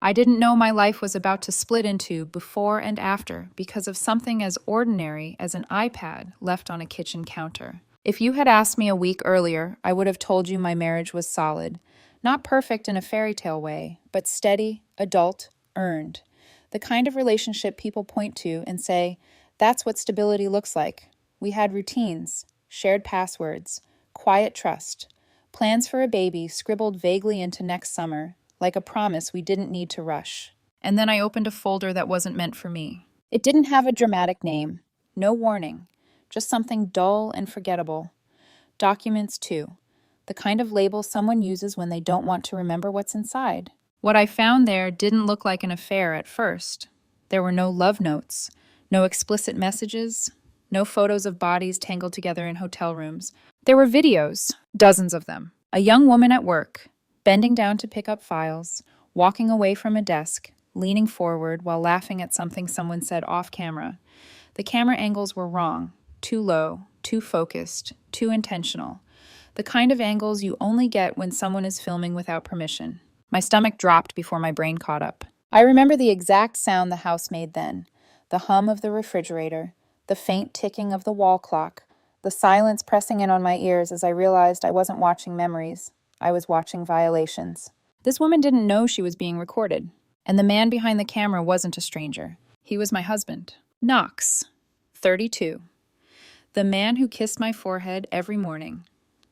I didn't know my life was about to split into before and after because of something as ordinary as an iPad left on a kitchen counter. If you had asked me a week earlier, I would have told you my marriage was solid. Not perfect in a fairy tale way, but steady, adult, earned. The kind of relationship people point to and say, that's what stability looks like. We had routines, shared passwords, quiet trust, plans for a baby scribbled vaguely into next summer, like a promise we didn't need to rush. And then I opened a folder that wasn't meant for me. It didn't have a dramatic name, no warning, just something dull and forgettable. Documents 2, the kind of label someone uses when they don't want to remember what's inside. What I found there didn't look like an affair at first. There were no love notes, no explicit messages, no photos of bodies tangled together in hotel rooms. There were videos, dozens of them. A young woman at work, bending down to pick up files, walking away from a desk, leaning forward while laughing at something someone said off camera. The camera angles were wrong, too low, too focused, too intentional. The kind of angles you only get when someone is filming without permission. My stomach dropped before my brain caught up. I remember the exact sound the house made then, the hum of the refrigerator, the faint ticking of the wall clock, the silence pressing in on my ears as I realized I wasn't watching memories. I was watching violations. This woman didn't know she was being recorded, and the man behind the camera wasn't a stranger. He was my husband, Knox, 32. The man who kissed my forehead every morning.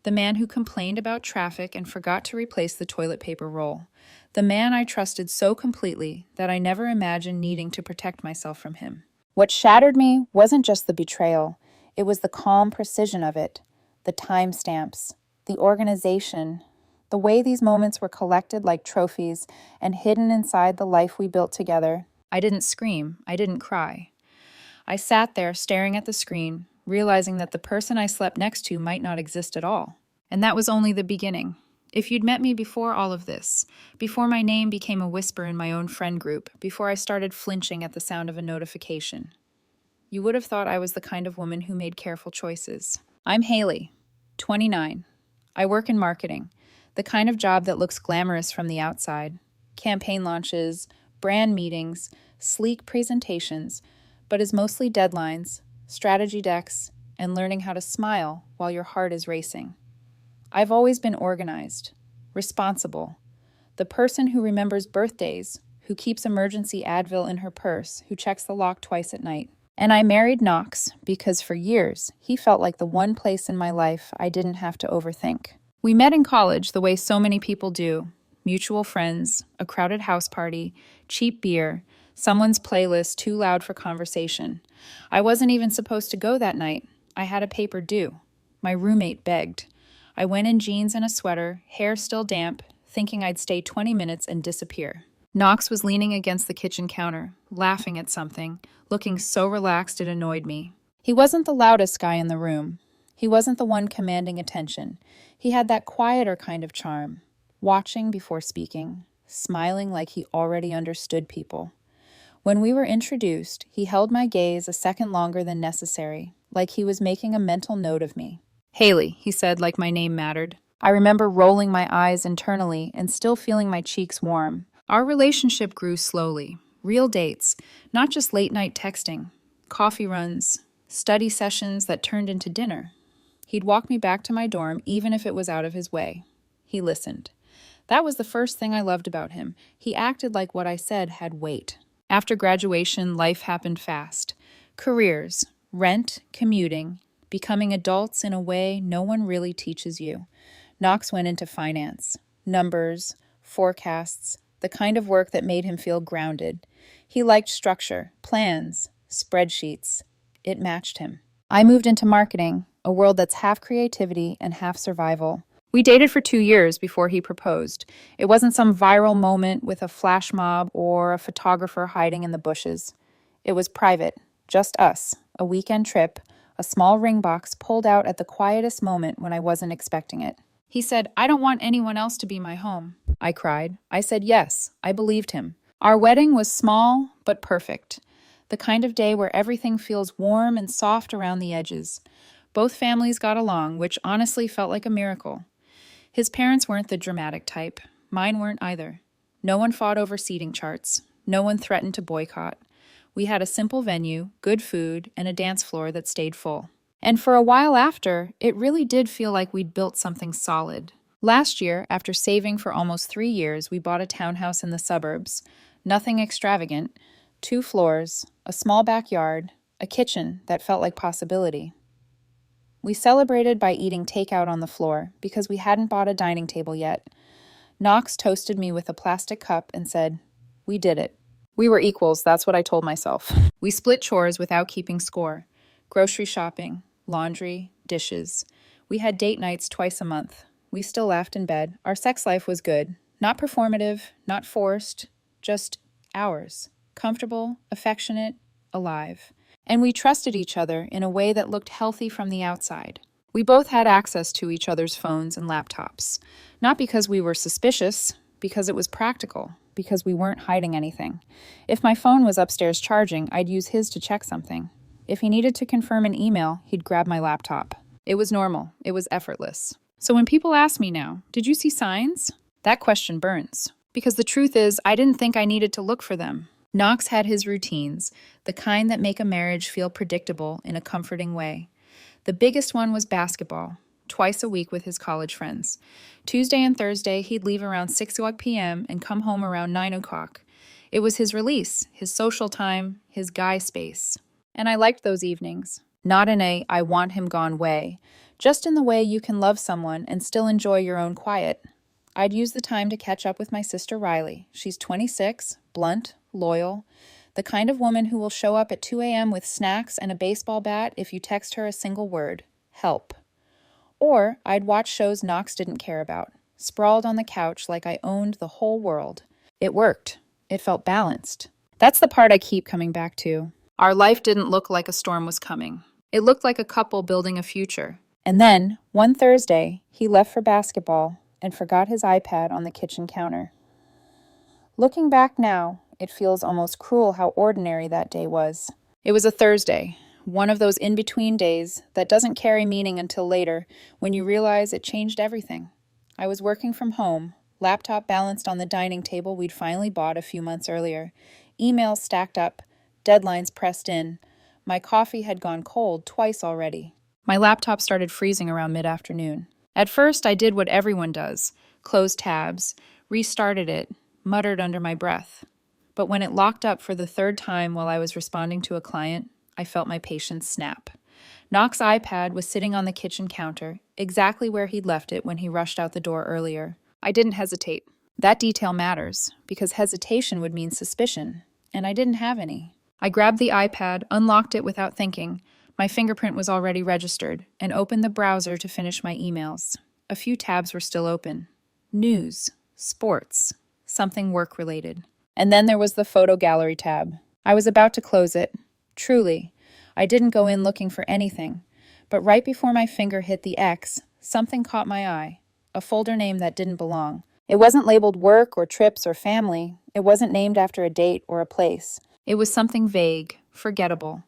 The man who complained about traffic and forgot to replace the toilet paper roll. The man I trusted so completely that I never imagined needing to protect myself from him. What shattered me wasn't just the betrayal. It was the calm precision of it, the timestamps, the organization, the way these moments were collected like trophies and hidden inside the life we built together. I didn't scream. I didn't cry. I sat there staring at the screen, realizing that the person I slept next to might not exist at all. And that was only the beginning. If you'd met me before all of this, before my name became a whisper in my own friend group, before I started flinching at the sound of a notification, you would have thought I was the kind of woman who made careful choices. I'm Haley, 29. I work in marketing, the kind of job that looks glamorous from the outside. Campaign launches, brand meetings, sleek presentations, but is mostly deadlines, strategy decks, and learning how to smile while your heart is racing. I've always been organized, responsible, the person who remembers birthdays, who keeps emergency Advil in her purse, who checks the lock twice at night. And I married Knox because for years, he felt like the one place in my life I didn't have to overthink. We met in college the way so many people do. Mutual friends, a crowded house party, cheap beer, someone's playlist too loud for conversation. I wasn't even supposed to go that night. I had a paper due. My roommate begged. I went in jeans and a sweater, hair still damp, thinking I'd stay 20 minutes and disappear. Knox was leaning against the kitchen counter, laughing at something, looking so relaxed it annoyed me. He wasn't the loudest guy in the room. He wasn't the one commanding attention. He had that quieter kind of charm, watching before speaking, smiling like he already understood people. When we were introduced, he held my gaze a second longer than necessary, like he was making a mental note of me. Haley, he said like my name mattered. I remember rolling my eyes internally and still feeling my cheeks warm. Our relationship grew slowly. Real dates, not just late-night texting, coffee runs, study sessions that turned into dinner. He'd walk me back to my dorm even if it was out of his way. He listened. That was the first thing I loved about him. He acted like what I said had weight. After graduation, life happened fast. Careers, rent, commuting, becoming adults in a way no one really teaches you. Knox went into finance, numbers, forecasts, the kind of work that made him feel grounded. He liked structure, plans, spreadsheets. It matched him. I moved into marketing, a world that's half creativity and half survival. We dated for 2 years before he proposed. It wasn't some viral moment with a flash mob or a photographer hiding in the bushes. It was private, just us, a weekend trip, a small ring box pulled out at the quietest moment when I wasn't expecting it. He said, "I don't want anyone else to be my home." I cried. I said yes. I believed him. Our wedding was small but perfect. The kind of day where everything feels warm and soft around the edges. Both families got along, which honestly felt like a miracle. His parents weren't the dramatic type. Mine weren't either. No one fought over seating charts. No one threatened to boycott. We had a simple venue, good food, and a dance floor that stayed full. And for a while after, it really did feel like we'd built something solid. Last year, after saving for almost 3 years, we bought a townhouse in the suburbs. Nothing extravagant. 2 floors, a small backyard, a kitchen that felt like possibility. We celebrated by eating takeout on the floor because we hadn't bought a dining table yet. Knox toasted me with a plastic cup and said, "We did it." We were equals, that's what I told myself. We split chores without keeping score. Grocery shopping, laundry, dishes. We had date nights twice a month. We still laughed in bed. Our sex life was good. Not performative, not forced, just ours. Comfortable, affectionate, alive. And we trusted each other in a way that looked healthy from the outside. We both had access to each other's phones and laptops. Not because we were suspicious, because it was practical, because we weren't hiding anything. If my phone was upstairs charging, I'd use his to check something. If he needed to confirm an email, he'd grab my laptop. It was normal. It was effortless. So when people ask me now, "Did you see signs?" that question burns. Because the truth is, I didn't think I needed to look for them. Knox had his routines, the kind that make a marriage feel predictable in a comforting way. The biggest one was basketball, twice a week with his college friends. Tuesday and Thursday, he'd leave around 6 p.m. and come home around 9 o'clock. It was his release, his social time, his guy space. And I liked those evenings. Not in a "I want him gone" way, just in the way you can love someone and still enjoy your own quiet. I'd use the time to catch up with my sister Riley. She's 26, blunt, loyal, the kind of woman who will show up at 2 a.m. with snacks and a baseball bat if you text her a single word, help. Or I'd watch shows Knox didn't care about, sprawled on the couch like I owned the whole world. It worked. It felt balanced. That's the part I keep coming back to. Our life didn't look like a storm was coming. It looked like a couple building a future. And then, one Thursday, he left for basketball and forgot his iPad on the kitchen counter. Looking back now, it feels almost cruel how ordinary that day was. It was a Thursday, one of those in-between days that doesn't carry meaning until later when you realize it changed everything. I was working from home, laptop balanced on the dining table we'd finally bought a few months earlier, emails stacked up, deadlines pressed in. My coffee had gone cold twice already. My laptop started freezing around mid-afternoon. At first, I did what everyone does, closed tabs, restarted it, muttered under my breath. But when it locked up for the 3rd time while I was responding to a client, I felt my patience snap. Knox's iPad was sitting on the kitchen counter, exactly where he'd left it when he rushed out the door earlier. I didn't hesitate. That detail matters, because hesitation would mean suspicion, and I didn't have any. I grabbed the iPad, unlocked it without thinking. My fingerprint was already registered, and opened the browser to finish my emails. A few tabs were still open. News, sports, something work-related. And then there was the photo gallery tab. I was about to close it. Truly, I didn't go in looking for anything. But right before my finger hit the X, something caught my eye. A folder name that didn't belong. It wasn't labeled work or trips or family. It wasn't named after a date or a place. It was something vague, forgettable.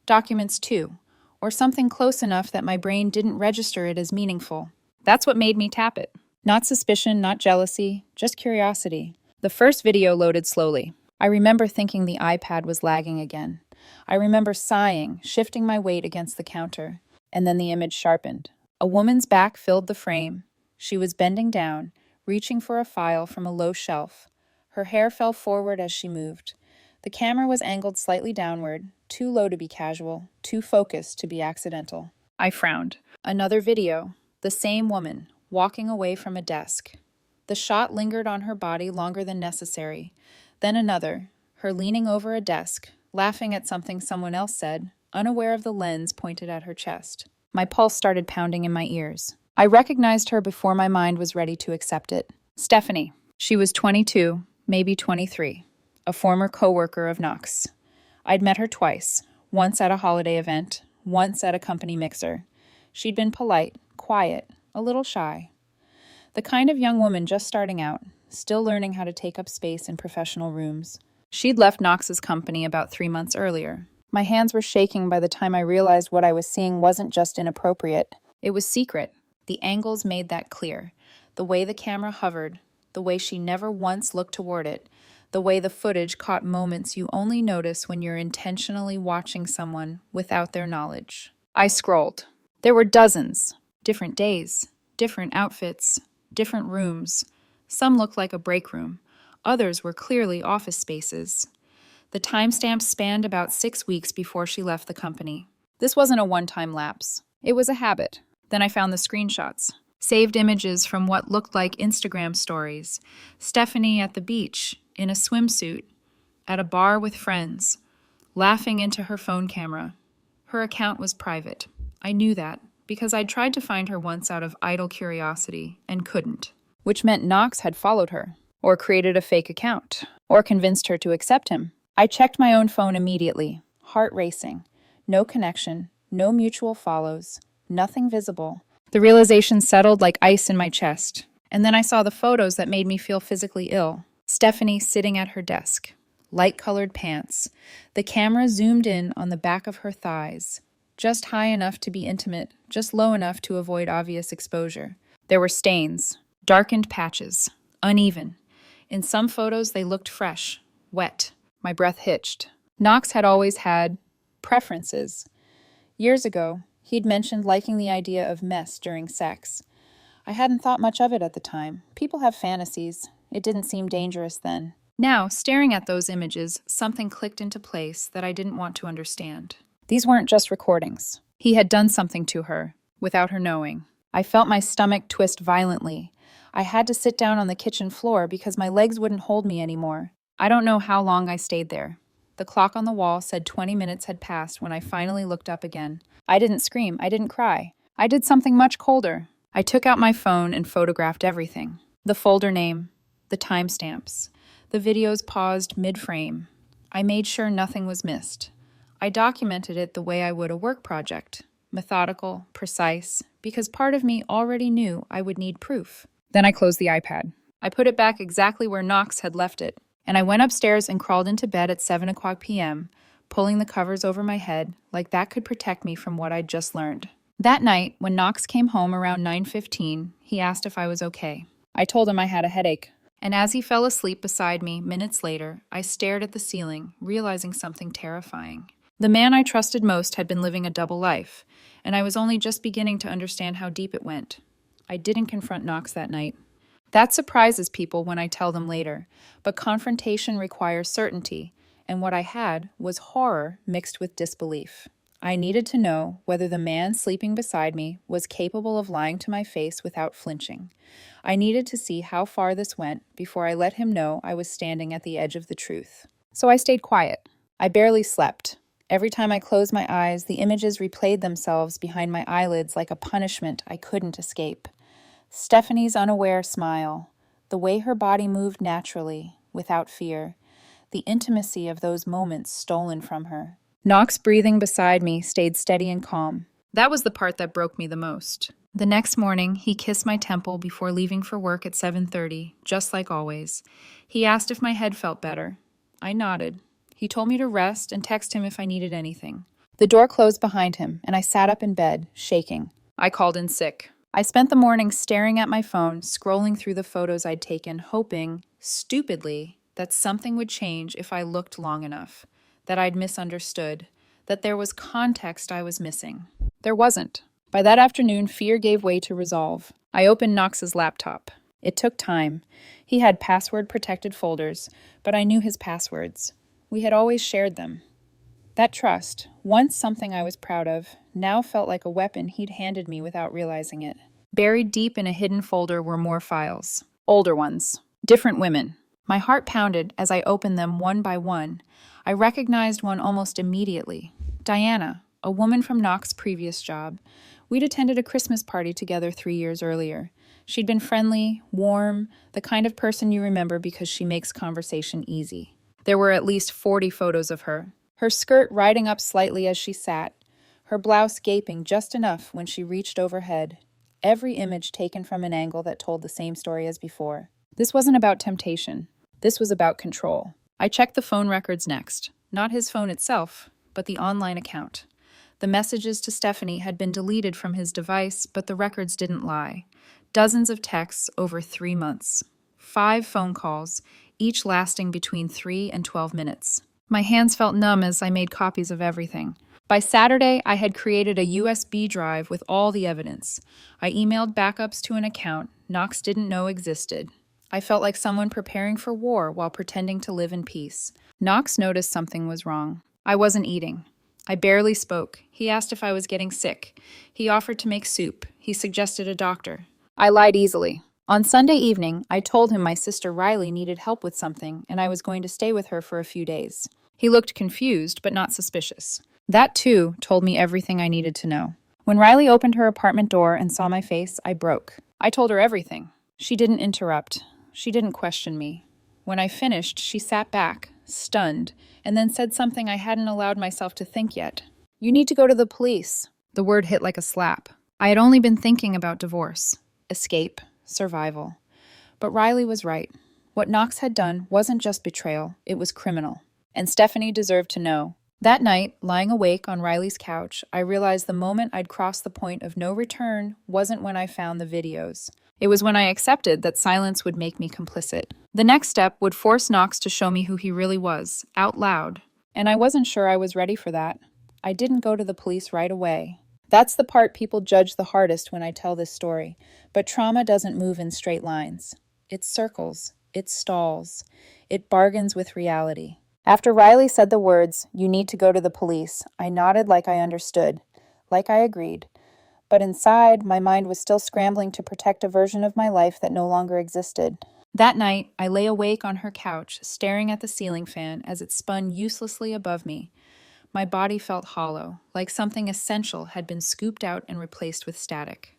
Documents too, or something close enough that my brain didn't register it as meaningful. That's what made me tap it. Not suspicion, not jealousy, just curiosity. The first video loaded slowly. I remember thinking the iPad was lagging again. I remember sighing, shifting my weight against the counter. And then the image sharpened. A woman's back filled the frame. She was bending down, reaching for a file from a low shelf. Her hair fell forward as she moved. The camera was angled slightly downward, too low to be casual, too focused to be accidental. I frowned. Another video. The same woman, walking away from a desk. The shot lingered on her body longer than necessary. Then another, her leaning over a desk, laughing at something someone else said, unaware of the lens pointed at her chest. My pulse started pounding in my ears. I recognized her before my mind was ready to accept it. Stephanie. She was 22, maybe 23, a former coworker of Knox. I'd met her twice, once at a holiday event, once at a company mixer. She'd been polite, quiet, a little shy. The kind of young woman just starting out, still learning how to take up space in professional rooms. She'd left Knox's company about 3 months earlier. My hands were shaking by the time I realized what I was seeing wasn't just inappropriate. It was secret. The angles made that clear. The way the camera hovered, the way she never once looked toward it, the way the footage caught moments you only notice when you're intentionally watching someone without their knowledge. I scrolled. There were dozens, different days, different outfits, different rooms. Some looked like a break room. Others were clearly office spaces. The timestamp spanned about 6 weeks before she left the company. This wasn't a one-time lapse. It was a habit. Then I found the screenshots. Saved images from what looked like Instagram stories. Stephanie at the beach, in a swimsuit, at a bar with friends, laughing into her phone camera. Her account was private. I knew that, because I'd tried to find her once out of idle curiosity, and couldn't. Which meant Knox had followed her, or created a fake account, or convinced her to accept him. I checked my own phone immediately, heart racing. No connection, no mutual follows, nothing visible. The realization settled like ice in my chest. And then I saw the photos that made me feel physically ill. Stephanie sitting at her desk. Light-colored pants. The camera zoomed in on the back of her thighs. Just high enough to be intimate, just low enough to avoid obvious exposure. There were stains, darkened patches, uneven. In some photos, they looked fresh, wet. My breath hitched. Knox had always had preferences. Years ago, he'd mentioned liking the idea of mess during sex. I hadn't thought much of it at the time. People have fantasies. It didn't seem dangerous then. Now, staring at those images, something clicked into place that I didn't want to understand. These weren't just recordings. He had done something to her, without her knowing. I felt my stomach twist violently. I had to sit down on the kitchen floor because my legs wouldn't hold me anymore. I don't know how long I stayed there. The clock on the wall said 20 minutes had passed when I finally looked up again. I didn't scream. I didn't cry. I did something much colder. I took out my phone and photographed everything. The folder name, the timestamps, the videos paused mid-frame. I made sure nothing was missed. I documented it the way I would a work project. Methodical, precise, because part of me already knew I would need proof. Then I closed the iPad. I put it back exactly where Knox had left it. And I went upstairs and crawled into bed at 7:00 p.m., pulling the covers over my head like that could protect me from what I'd just learned. That night, when Knox came home around 9:15, he asked if I was okay. I told him I had a headache. And as he fell asleep beside me minutes later, I stared at the ceiling, realizing something terrifying. The man I trusted most had been living a double life, and I was only just beginning to understand how deep it went. I didn't confront Knox that night. That surprises people when I tell them later, but confrontation requires certainty, and what I had was horror mixed with disbelief. I needed to know whether the man sleeping beside me was capable of lying to my face without flinching. I needed to see how far this went before I let him know I was standing at the edge of the truth. So I stayed quiet. I barely slept. Every time I closed my eyes, the images replayed themselves behind my eyelids like a punishment I couldn't escape. Stephanie's unaware smile, the way her body moved naturally, without fear, the intimacy of those moments stolen from her. Knox breathing beside me stayed steady and calm. That was the part that broke me the most. The next morning, he kissed my temple before leaving for work at 7:30, just like always. He asked if my head felt better. I nodded. He told me to rest and text him if I needed anything. The door closed behind him, and I sat up in bed, shaking. I called in sick. I spent the morning staring at my phone, scrolling through the photos I'd taken, hoping, stupidly, that something would change if I looked long enough, that I'd misunderstood, that there was context I was missing. There wasn't. By that afternoon, fear gave way to resolve. I opened Knox's laptop. It took time. He had password-protected folders, but I knew his passwords. We had always shared them. That trust, once something I was proud of, now felt like a weapon he'd handed me without realizing it. Buried deep in a hidden folder were more files. Older ones. Different women. My heart pounded as I opened them one by one. I recognized one almost immediately. Diana, a woman from Knox's previous job. We'd attended a Christmas party together 3 years earlier. She'd been friendly, warm, the kind of person you remember because she makes conversation easy. There were at least 40 photos of her. Her skirt riding up slightly as she sat, her blouse gaping just enough when she reached overhead. Every image taken from an angle that told the same story as before. This wasn't about temptation. This was about control. I checked the phone records next. Not his phone itself, but the online account. The messages to Stephanie had been deleted from his device, but the records didn't lie. Dozens of texts over 3 months. 5 phone calls, each lasting between 3 and 12 minutes. My hands felt numb as I made copies of everything. By Saturday, I had created a USB drive with all the evidence. I emailed backups to an account Knox didn't know existed. I felt like someone preparing for war while pretending to live in peace. Knox noticed something was wrong. I wasn't eating. I barely spoke. He asked if I was getting sick. He offered to make soup. He suggested a doctor. I lied easily. On Sunday evening, I told him my sister Riley needed help with something and I was going to stay with her for a few days. He looked confused, but not suspicious. That, too, told me everything I needed to know. When Riley opened her apartment door and saw my face, I broke. I told her everything. She didn't interrupt. She didn't question me. When I finished, she sat back, stunned, and then said something I hadn't allowed myself to think yet. "You need to go to the police." The word hit like a slap. I had only been thinking about divorce, escape, survival. But Riley was right. What Knox had done wasn't just betrayal, it was criminal. And Stephanie deserved to know. That night, lying awake on Riley's couch, I realized the moment I'd crossed the point of no return wasn't when I found the videos. It was when I accepted that silence would make me complicit. The next step would force Knox to show me who he really was, out loud. And I wasn't sure I was ready for that. I didn't go to the police right away. That's the part people judge the hardest when I tell this story. But trauma doesn't move in straight lines. It circles. It stalls. It bargains with reality. After Riley said the words, "You need to go to the police," I nodded like I understood, like I agreed. But inside, my mind was still scrambling to protect a version of my life that no longer existed. That night, I lay awake on her couch, staring at the ceiling fan as it spun uselessly above me. My body felt hollow, like something essential had been scooped out and replaced with static.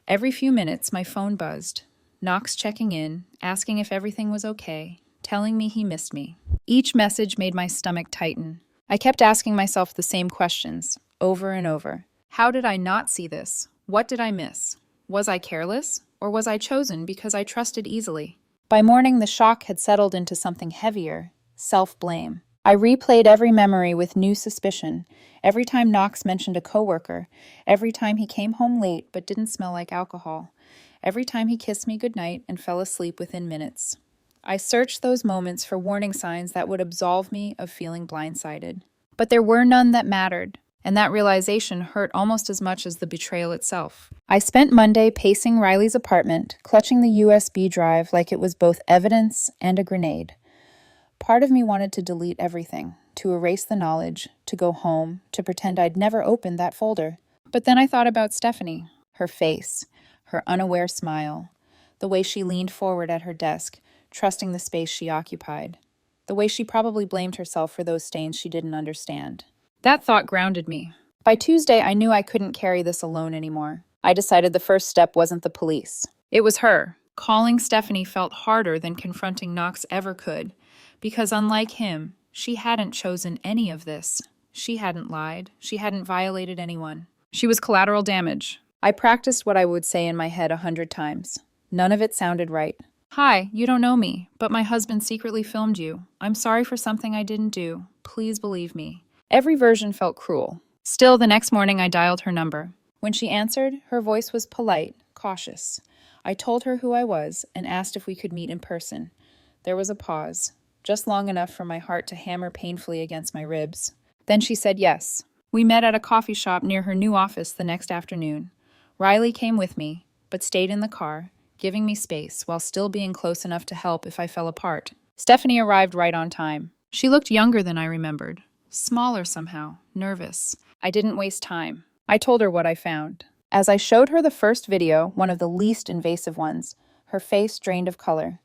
Every few minutes, my phone buzzed. Knox checking in, asking if everything was okay, telling me he missed me. Each message made my stomach tighten. I kept asking myself the same questions, over and over. How did I not see this? What did I miss? Was I careless? Or was I chosen because I trusted easily? By morning, the shock had settled into something heavier, self-blame. I replayed every memory with new suspicion. Every time Knox mentioned a coworker, every time he came home late but didn't smell like alcohol, every time he kissed me goodnight and fell asleep within minutes. I searched those moments for warning signs that would absolve me of feeling blindsided. But there were none that mattered, and that realization hurt almost as much as the betrayal itself. I spent Monday pacing Riley's apartment, clutching the USB drive like it was both evidence and a grenade. Part of me wanted to delete everything, to erase the knowledge, to go home, to pretend I'd never opened that folder. But then I thought about Stephanie, her face, her unaware smile, the way she leaned forward at her desk, trusting the space she occupied, the way she probably blamed herself for those stains she didn't understand. That thought grounded me. By Tuesday, I knew I couldn't carry this alone anymore. I decided the first step wasn't the police. It was her. Calling Stephanie felt harder than confronting Knox ever could, because unlike him, she hadn't chosen any of this. She hadn't lied. She hadn't violated anyone. She was collateral damage. I practiced what I would say in my head 100 times. None of it sounded right. "Hi, you don't know me, but my husband secretly filmed you. I'm sorry for something I didn't do. Please believe me." Every version felt cruel. Still, the next morning I dialed her number. When she answered, her voice was polite, cautious. I told her who I was and asked if we could meet in person. There was a pause, just long enough for my heart to hammer painfully against my ribs. Then she said yes. We met at a coffee shop near her new office the next afternoon. Riley came with me, but stayed in the car, giving me space while still being close enough to help if I fell apart. Stephanie arrived right on time. She looked younger than I remembered. Smaller somehow, nervous. I didn't waste time. I told her what I found. As I showed her the first video, one of the least invasive ones, her face drained of color.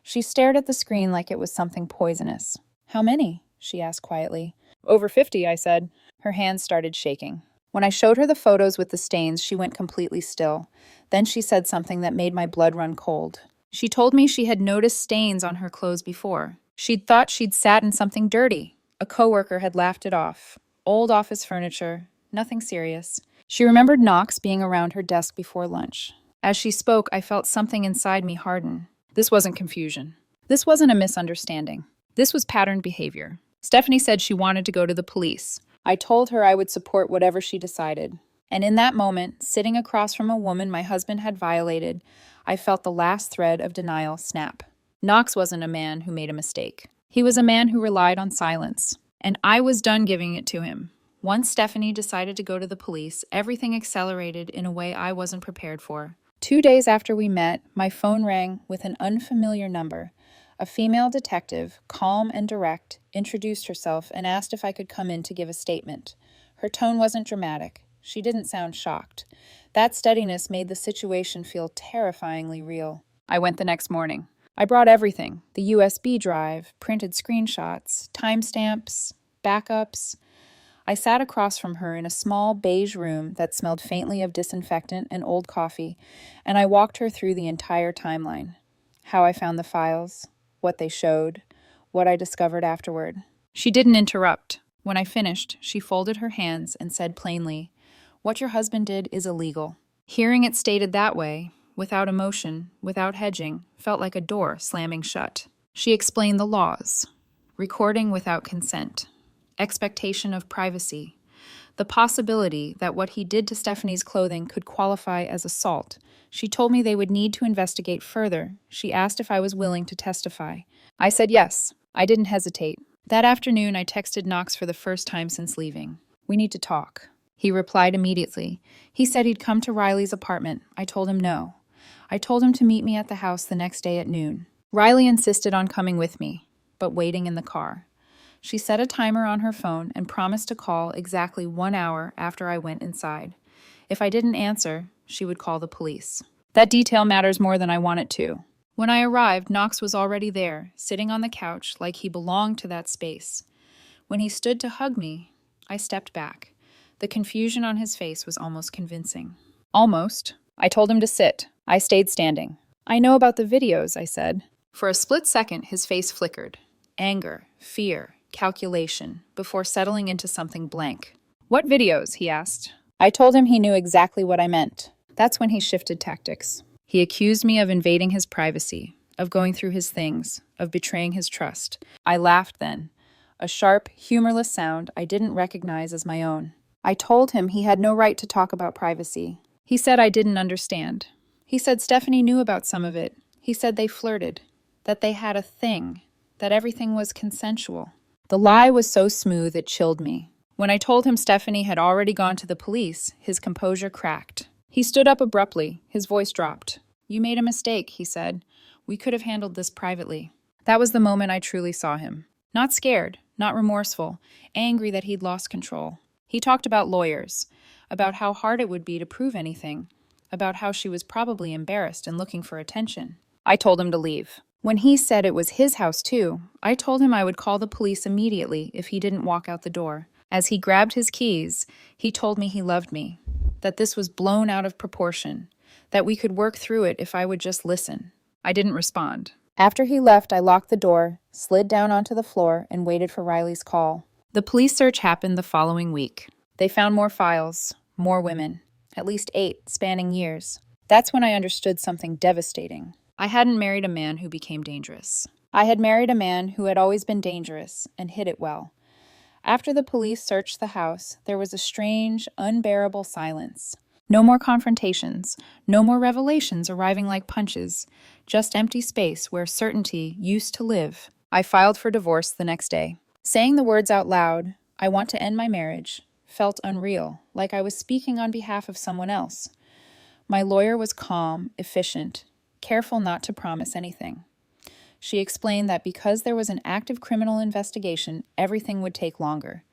She stared at the screen like it was something poisonous. "How many?" she asked quietly. "Over 50, I said. Her hands started shaking. When I showed her the photos with the stains, she went completely still. Then she said something that made my blood run cold. She told me she had noticed stains on her clothes before. She'd thought she'd sat in something dirty. A coworker had laughed it off. Old office furniture, nothing serious. She remembered Knox being around her desk before lunch. As she spoke, I felt something inside me harden. This wasn't confusion. This wasn't a misunderstanding. This was patterned behavior. Stephanie said she wanted to go to the police. I told her I would support whatever she decided. And in that moment, sitting across from a woman my husband had violated, I felt the last thread of denial snap. Knox wasn't a man who made a mistake. He was a man who relied on silence. And I was done giving it to him. Once Stephanie decided to go to the police, everything accelerated in a way I wasn't prepared for. 2 days after we met, my phone rang with an unfamiliar number. A female detective, calm and direct, introduced herself and asked if I could come in to give a statement. Her tone wasn't dramatic. She didn't sound shocked. That steadiness made the situation feel terrifyingly real. I went the next morning. I brought everything: the USB drive, printed screenshots, timestamps, backups. I sat across from her in a small beige room that smelled faintly of disinfectant and old coffee, and I walked her through the entire timeline. How I found the files, what they showed, what I discovered afterward. She didn't interrupt. When I finished, she folded her hands and said plainly, "What your husband did is illegal." Hearing it stated that way, without emotion, without hedging, felt like a door slamming shut. She explained the laws: recording without consent, expectation of privacy, the possibility that what he did to Stephanie's clothing could qualify as assault. She told me they would need to investigate further. She asked if I was willing to testify. I said yes. I didn't hesitate. That afternoon, I texted Knox for the first time since leaving. "We need to talk." He replied immediately. He said he'd come to Riley's apartment. I told him no. I told him to meet me at the house the next day at noon. Riley insisted on coming with me, but waiting in the car. She set a timer on her phone and promised to call exactly 1 hour after I went inside. If I didn't answer, she would call the police. That detail matters more than I want it to. When I arrived, Knox was already there, sitting on the couch like he belonged to that space. When he stood to hug me, I stepped back. The confusion on his face was almost convincing. Almost. I told him to sit. I stayed standing. "I know about the videos," I said. For a split second, his face flickered. Anger, fear, calculation, before settling into something blank. "What videos?" he asked. I told him he knew exactly what I meant. That's when he shifted tactics. He accused me of invading his privacy, of going through his things, of betraying his trust. I laughed then, a sharp, humorless sound I didn't recognize as my own. I told him he had no right to talk about privacy. He said I didn't understand. He said Stephanie knew about some of it. He said they flirted, that they had a thing, that everything was consensual. The lie was so smooth it chilled me. When I told him Stephanie had already gone to the police, his composure cracked. He stood up abruptly, his voice dropped. "You made a mistake," he said. "We could have handled this privately." That was the moment I truly saw him. Not scared, not remorseful, angry that he'd lost control. He talked about lawyers, about how hard it would be to prove anything, about how she was probably embarrassed and looking for attention. I told him to leave. When he said it was his house too, I told him I would call the police immediately if he didn't walk out the door. As he grabbed his keys, he told me he loved me, that this was blown out of proportion, that we could work through it if I would just listen. I didn't respond. After he left, I locked the door, slid down onto the floor, and waited for Riley's call. The police search happened the following week. They found more files, more women, at least 8, spanning years. That's when I understood something devastating. I hadn't married a man who became dangerous. I had married a man who had always been dangerous and hid it well. After the police searched the house, there was a strange, unbearable silence. No more confrontations, no more revelations arriving like punches, just empty space where certainty used to live. I filed for divorce the next day. Saying the words out loud, "I want to end my marriage," felt unreal, like I was speaking on behalf of someone else. My lawyer was calm, efficient, careful not to promise anything. She explained that because there was an active criminal investigation, everything would take longer.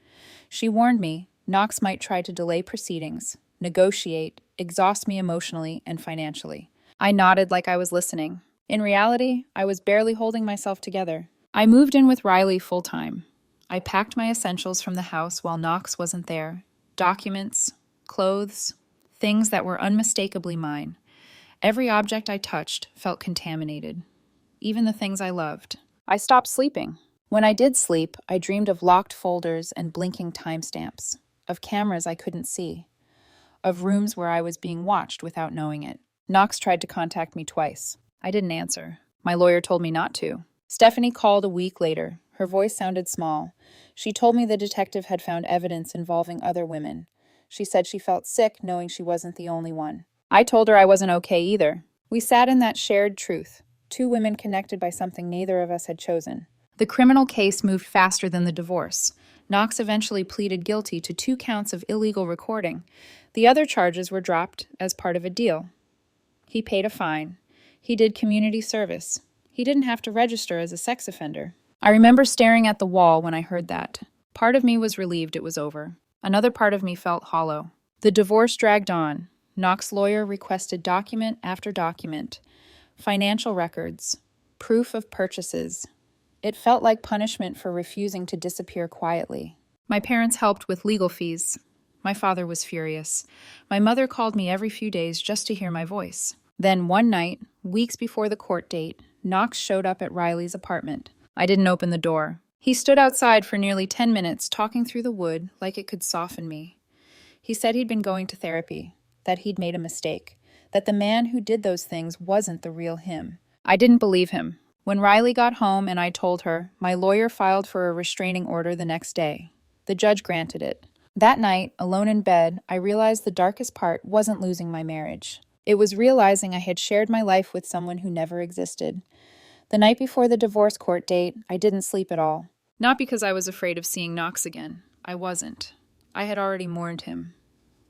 She warned me Knox might try to delay proceedings, negotiate, exhaust me emotionally and financially. I nodded like I was listening. In reality, I was barely holding myself together. I moved in with Riley full-time. I packed my essentials from the house while Knox wasn't there. Documents, clothes, things that were unmistakably mine. Every object I touched felt contaminated. Even the things I loved. I stopped sleeping. When I did sleep, I dreamed of locked folders and blinking timestamps, of cameras I couldn't see, of rooms where I was being watched without knowing it. Knox tried to contact me twice. I didn't answer. My lawyer told me not to. Stephanie called a week later. Her voice sounded small. She told me the detective had found evidence involving other women. She said she felt sick knowing she wasn't the only one. I told her I wasn't okay either. We sat in that shared truth, two women connected by something neither of us had chosen. The criminal case moved faster than the divorce. Knox eventually pleaded guilty to 2 counts of illegal recording. The other charges were dropped as part of a deal. He paid a fine. He did community service. He didn't have to register as a sex offender. I remember staring at the wall when I heard that. Part of me was relieved it was over. Another part of me felt hollow. The divorce dragged on. Knox's lawyer requested document after document, financial records, proof of purchases. It felt like punishment for refusing to disappear quietly. My parents helped with legal fees. My father was furious. My mother called me every few days just to hear my voice. Then one night, weeks before the court date, Knox showed up at Riley's apartment. I didn't open the door. He stood outside for nearly 10 minutes, talking through the wood like it could soften me. He said he'd been going to therapy, that he'd made a mistake, that the man who did those things wasn't the real him. I didn't believe him. When Riley got home and I told her, my lawyer filed for a restraining order the next day. The judge granted it. That night, alone in bed, I realized the darkest part wasn't losing my marriage. It was realizing I had shared my life with someone who never existed. The night before the divorce court date, I didn't sleep at all. Not because I was afraid of seeing Knox again. I wasn't. I had already mourned him.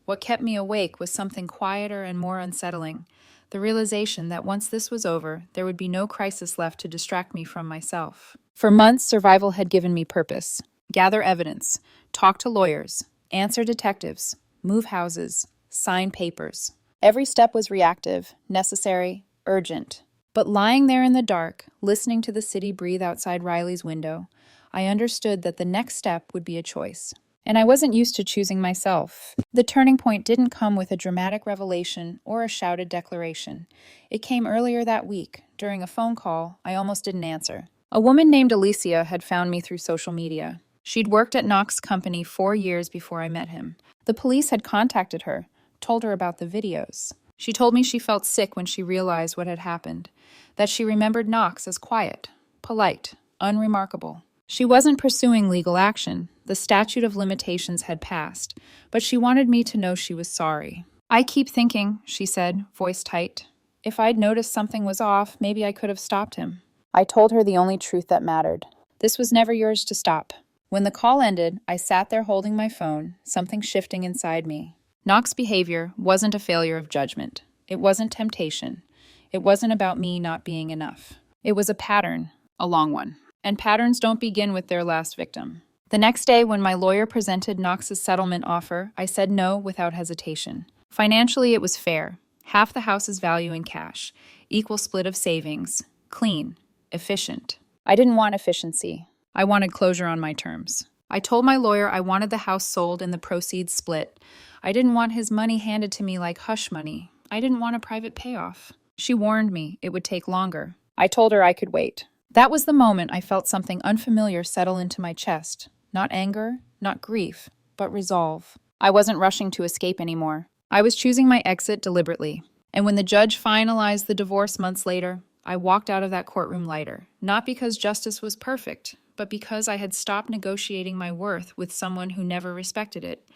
What kept me awake was something quieter and more unsettling, the realization that once this was over, there would be no crisis left to distract me from myself. For months, survival had given me purpose. Gather evidence, talk to lawyers, answer detectives, move houses, sign papers. Every step was reactive, necessary, urgent. But lying there in the dark, listening to the city breathe outside Riley's window, I understood that the next step would be a choice. And I wasn't used to choosing myself. The turning point didn't come with a dramatic revelation or a shouted declaration. It came earlier that week, during a phone call I almost didn't answer. A woman named Alicia had found me through social media. She'd worked at Knox's company 4 years before I met him. The police had contacted her, told her about the videos. She told me she felt sick when she realized what had happened, that she remembered Knox as quiet, polite, unremarkable. She wasn't pursuing legal action. The statute of limitations had passed, but she wanted me to know she was sorry. I keep thinking, she said, voice tight. If I'd noticed something was off, maybe I could have stopped him. I told her the only truth that mattered. This was never yours to stop. When the call ended, I sat there holding my phone, something shifting inside me. Knox's behavior wasn't a failure of judgment. It wasn't temptation. It wasn't about me not being enough. It was a pattern, a long one. And patterns don't begin with their last victim. The next day, when my lawyer presented Knox's settlement offer, I said no without hesitation. Financially, it was fair. Half the house's value in cash, equal split of savings, clean, efficient. I didn't want efficiency. I wanted closure on my terms. I told my lawyer I wanted the house sold and the proceeds split. I didn't want his money handed to me like hush money. I didn't want a private payoff. She warned me it would take longer. I told her I could wait. That was the moment I felt something unfamiliar settle into my chest. Not anger, not grief, but resolve. I wasn't rushing to escape anymore. I was choosing my exit deliberately. And when the judge finalized the divorce months later, I walked out of that courtroom lighter. Not because justice was perfect, but because I had stopped negotiating my worth with someone who never respected it.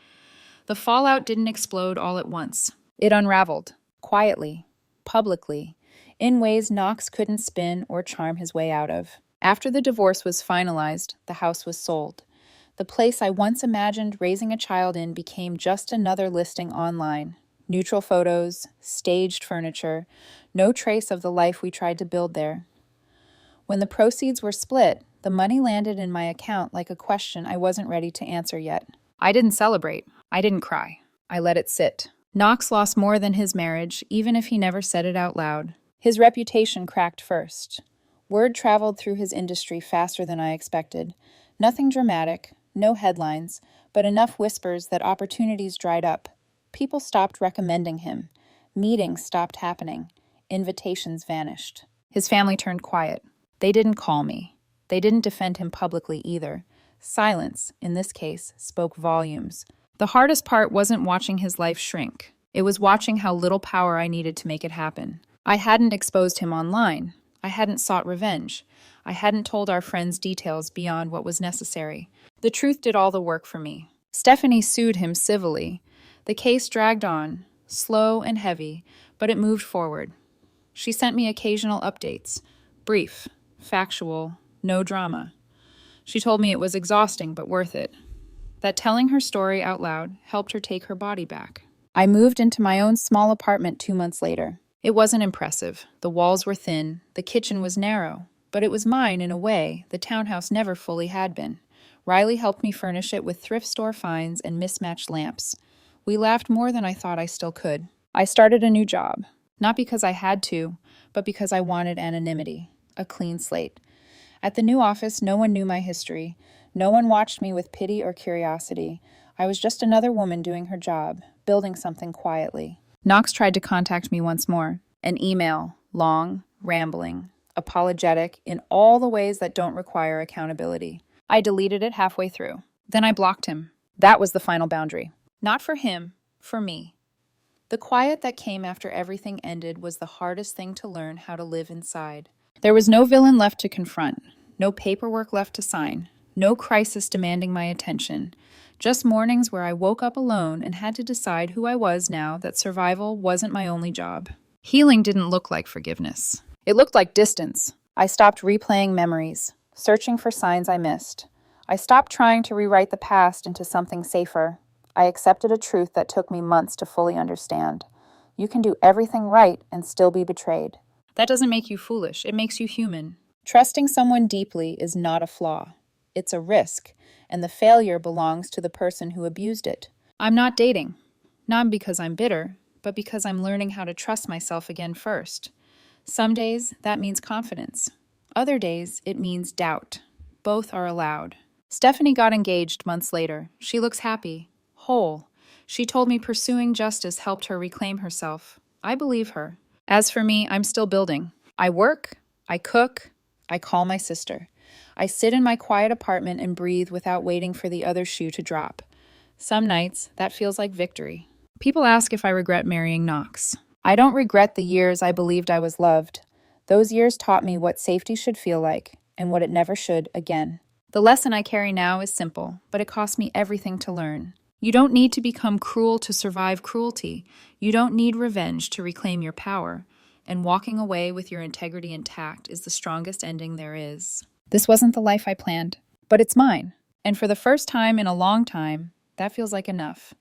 The fallout didn't explode all at once. It unraveled, quietly, publicly, in ways Knox couldn't spin or charm his way out of. After the divorce was finalized, the house was sold. The place I once imagined raising a child in became just another listing online. Neutral photos, staged furniture, no trace of the life we tried to build there. When the proceeds were split, the money landed in my account like a question I wasn't ready to answer yet. I didn't celebrate. I didn't cry. I let it sit. Knox lost more than his marriage, even if he never said it out loud. His reputation cracked first. Word traveled through his industry faster than I expected. Nothing dramatic, no headlines, but enough whispers that opportunities dried up. People stopped recommending him. Meetings stopped happening. Invitations vanished. His family turned quiet. They didn't call me. They didn't defend him publicly either. Silence, in this case, spoke volumes. The hardest part wasn't watching his life shrink. It was watching how little power I needed to make it happen. I hadn't exposed him online. I hadn't sought revenge. I hadn't told our friends details beyond what was necessary. The truth did all the work for me. Stephanie sued him civilly. The case dragged on, slow and heavy, but it moved forward. She sent me occasional updates, brief, factual, no drama. She told me it was exhausting but worth it, that telling her story out loud helped her take her body back. I moved into my own small apartment 2 months later. It wasn't impressive. The walls were thin, the kitchen was narrow, but it was mine in a way the townhouse never fully had been. Riley helped me furnish it with thrift store finds and mismatched lamps. We laughed more than I thought I still could. I started a new job, not because I had to, but because I wanted anonymity, a clean slate. At the new office, no one knew my history. No one watched me with pity or curiosity. I was just another woman doing her job, building something quietly. Knox tried to contact me once more. An email, long, rambling, apologetic, in all the ways that don't require accountability. I deleted it halfway through. Then I blocked him. That was the final boundary. Not for him, for me. The quiet that came after everything ended was the hardest thing to learn how to live inside. There was no villain left to confront, no paperwork left to sign, no crisis demanding my attention. Just mornings where I woke up alone and had to decide who I was now that survival wasn't my only job. Healing didn't look like forgiveness. It looked like distance. I stopped replaying memories, searching for signs I missed. I stopped trying to rewrite the past into something safer. I accepted a truth that took me months to fully understand. You can do everything right and still be betrayed. That doesn't make you foolish. It makes you human. Trusting someone deeply is not a flaw. It's a risk, and the failure belongs to the person who abused it. I'm not dating. Not because I'm bitter, but because I'm learning how to trust myself again first. Some days, that means confidence. Other days, it means doubt. Both are allowed. Stephanie got engaged months later. She looks happy, whole. She told me pursuing justice helped her reclaim herself. I believe her. As for me, I'm still building. I work, I cook, I call my sister. I sit in my quiet apartment and breathe without waiting for the other shoe to drop. Some nights, that feels like victory. People ask if I regret marrying Knox. I don't regret the years I believed I was loved. Those years taught me what safety should feel like and what it never should again. The lesson I carry now is simple, but it cost me everything to learn. You don't need to become cruel to survive cruelty. You don't need revenge to reclaim your power. And walking away with your integrity intact is the strongest ending there is. This wasn't the life I planned, but it's mine. And for the first time in a long time, that feels like enough.